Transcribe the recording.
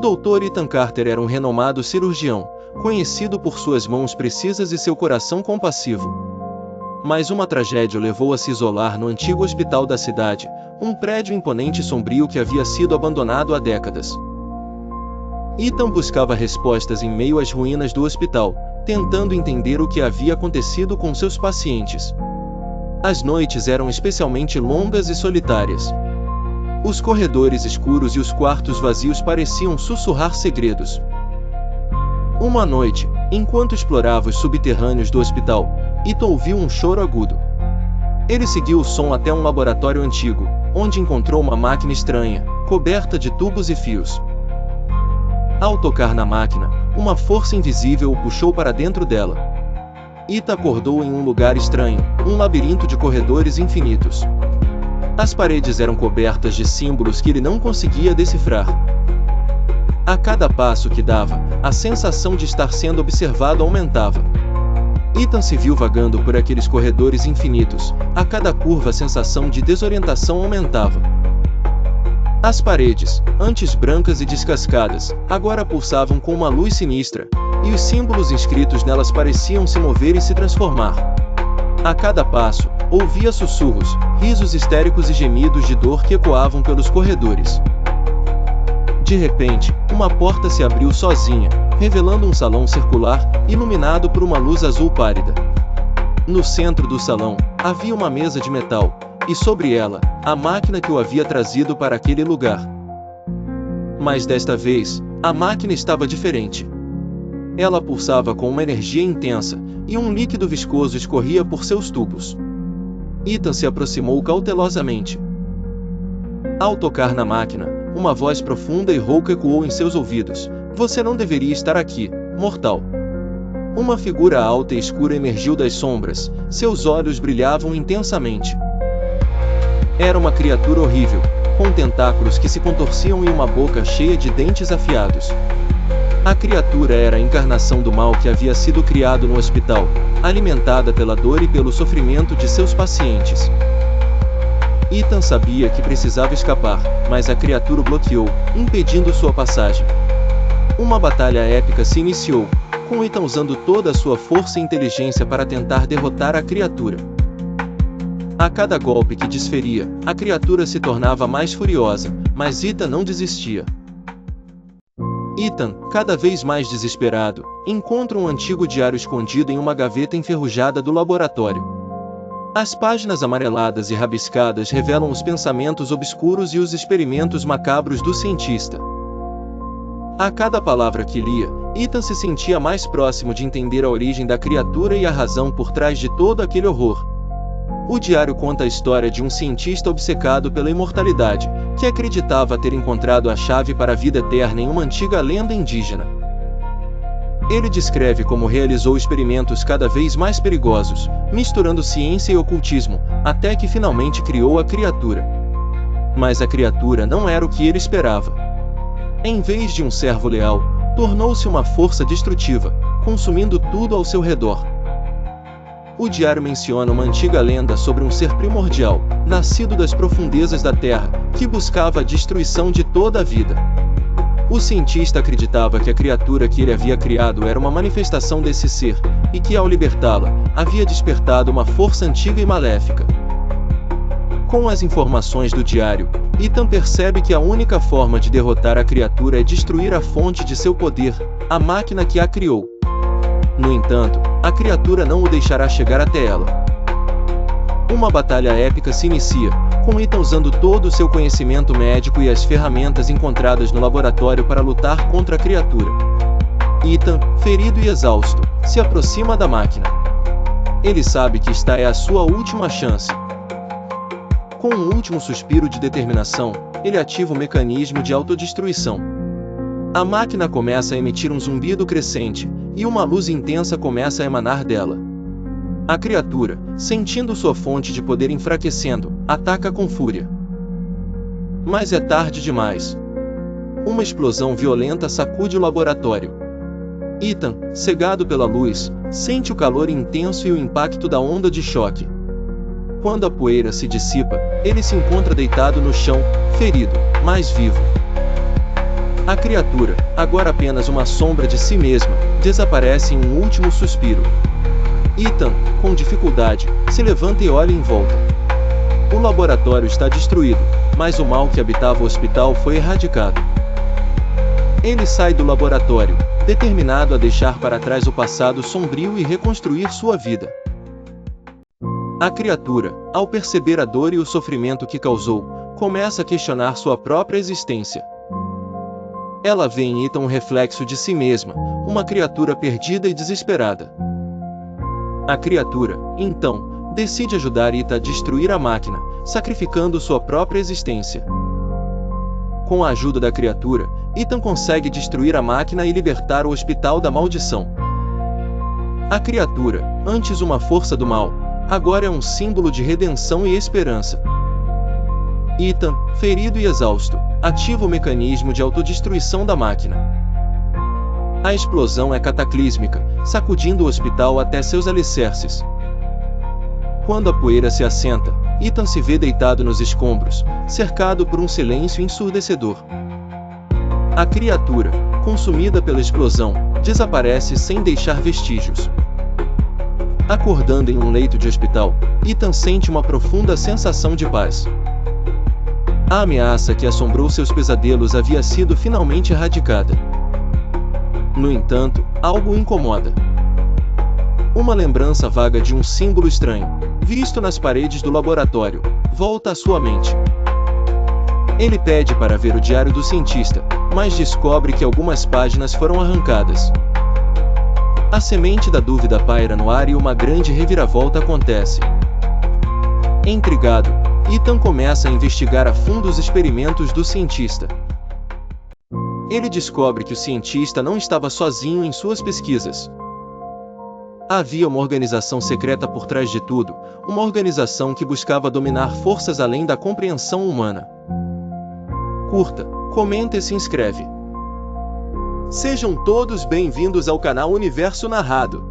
Dr. Ethan Carter era um renomado cirurgião, conhecido por suas mãos precisas e seu coração compassivo. Mas uma tragédia o levou a se isolar no antigo hospital da cidade, um prédio imponente e sombrio que havia sido abandonado há décadas. Ethan buscava respostas em meio às ruínas do hospital, tentando entender o que havia acontecido com seus pacientes. As noites eram especialmente longas e solitárias. Os corredores escuros e os quartos vazios pareciam sussurrar segredos. Uma noite, enquanto explorava os subterrâneos do hospital, Ethan ouviu um choro agudo. Ele seguiu o som até um laboratório antigo, onde encontrou uma máquina estranha, coberta de tubos e fios. Ao tocar na máquina, uma força invisível o puxou para dentro dela. Ethan acordou em um lugar estranho, um labirinto de corredores infinitos. As paredes eram cobertas de símbolos que ele não conseguia decifrar. A cada passo que dava, a sensação de estar sendo observado aumentava. Ethan se viu vagando por aqueles corredores infinitos, a cada curva a sensação de desorientação aumentava. As paredes, antes brancas e descascadas, agora pulsavam com uma luz sinistra, e os símbolos inscritos nelas pareciam se mover e se transformar. A cada passo, ouvia sussurros, risos histéricos e gemidos de dor que ecoavam pelos corredores. De repente, uma porta se abriu sozinha, revelando um salão circular, iluminado por uma luz azul pálida. No centro do salão, havia uma mesa de metal, e sobre ela, a máquina que o havia trazido para aquele lugar. Mas desta vez, a máquina estava diferente. Ela pulsava com uma energia intensa, e um líquido viscoso escorria por seus tubos. Ethan se aproximou cautelosamente. Ao tocar na máquina, uma voz profunda e rouca ecoou em seus ouvidos: "Você não deveria estar aqui, mortal." Uma figura alta e escura emergiu das sombras, seus olhos brilhavam intensamente. Era uma criatura horrível, com tentáculos que se contorciam e uma boca cheia de dentes afiados. A criatura era a encarnação do mal que havia sido criado no hospital, alimentada pela dor e pelo sofrimento de seus pacientes. Ethan sabia que precisava escapar, mas a criatura o bloqueou, impedindo sua passagem. Uma batalha épica se iniciou, com Ethan usando toda a sua força e inteligência para tentar derrotar a criatura. A cada golpe que desferia, a criatura se tornava mais furiosa, mas Ethan não desistia. Ethan, cada vez mais desesperado, encontra um antigo diário escondido em uma gaveta enferrujada do laboratório. As páginas amareladas e rabiscadas revelam os pensamentos obscuros e os experimentos macabros do cientista. A cada palavra que lia, Ethan se sentia mais próximo de entender a origem da criatura e a razão por trás de todo aquele horror. O diário conta a história de um cientista obcecado pela imortalidade, que acreditava ter encontrado a chave para a vida eterna em uma antiga lenda indígena. Ele descreve como realizou experimentos cada vez mais perigosos, misturando ciência e ocultismo, até que finalmente criou a criatura. Mas a criatura não era o que ele esperava. Em vez de um servo leal, tornou-se uma força destrutiva, consumindo tudo ao seu redor. O diário menciona uma antiga lenda sobre um ser primordial, nascido das profundezas da Terra, que buscava a destruição de toda a vida. O cientista acreditava que a criatura que ele havia criado era uma manifestação desse ser, e que ao libertá-la, havia despertado uma força antiga e maléfica. Com as informações do diário, Ethan percebe que a única forma de derrotar a criatura é destruir a fonte de seu poder, a máquina que a criou. No entanto, a criatura não o deixará chegar até ela. Uma batalha épica se inicia, com Ethan usando todo o seu conhecimento médico e as ferramentas encontradas no laboratório para lutar contra a criatura. Ethan, ferido e exausto, se aproxima da máquina. Ele sabe que esta é a sua última chance. Com um último suspiro de determinação, ele ativa o mecanismo de autodestruição. A máquina começa a emitir um zumbido crescente, e uma luz intensa começa a emanar dela. A criatura, sentindo sua fonte de poder enfraquecendo, ataca com fúria. Mas é tarde demais. Uma explosão violenta sacude o laboratório. Ethan, cegado pela luz, sente o calor intenso e o impacto da onda de choque. Quando a poeira se dissipa, ele se encontra deitado no chão, ferido, mas vivo. A criatura, agora apenas uma sombra de si mesma, desaparece em um último suspiro. Ethan, com dificuldade, se levanta e olha em volta. O laboratório está destruído, mas o mal que habitava o hospital foi erradicado. Ele sai do laboratório, determinado a deixar para trás o passado sombrio e reconstruir sua vida. A criatura, ao perceber a dor e o sofrimento que causou, começa a questionar sua própria existência. Ela vê em Ethan um reflexo de si mesma, uma criatura perdida e desesperada. A criatura, então, decide ajudar Ethan a destruir a máquina, sacrificando sua própria existência. Com a ajuda da criatura, Ethan consegue destruir a máquina e libertar o hospital da maldição. A criatura, antes uma força do mal, agora é um símbolo de redenção e esperança. Ethan, ferido e exausto, ativa o mecanismo de autodestruição da máquina. A explosão é cataclísmica, sacudindo o hospital até seus alicerces. Quando a poeira se assenta, Ethan se vê deitado nos escombros, cercado por um silêncio ensurdecedor. A criatura, consumida pela explosão, desaparece sem deixar vestígios. Acordando em um leito de hospital, Ethan sente uma profunda sensação de paz. A ameaça que assombrou seus pesadelos havia sido finalmente erradicada. No entanto, algo o incomoda. Uma lembrança vaga de um símbolo estranho, visto nas paredes do laboratório, volta à sua mente. Ele pede para ver o diário do cientista, mas descobre que algumas páginas foram arrancadas. A semente da dúvida paira no ar e uma grande reviravolta acontece. Intrigado, Ethan começa a investigar a fundo os experimentos do cientista. Ele descobre que o cientista não estava sozinho em suas pesquisas. Havia uma organização secreta por trás de tudo, uma organização que buscava dominar forças além da compreensão humana. Curta, comenta e se inscreve. Sejam todos bem-vindos ao canal Universo Narrado.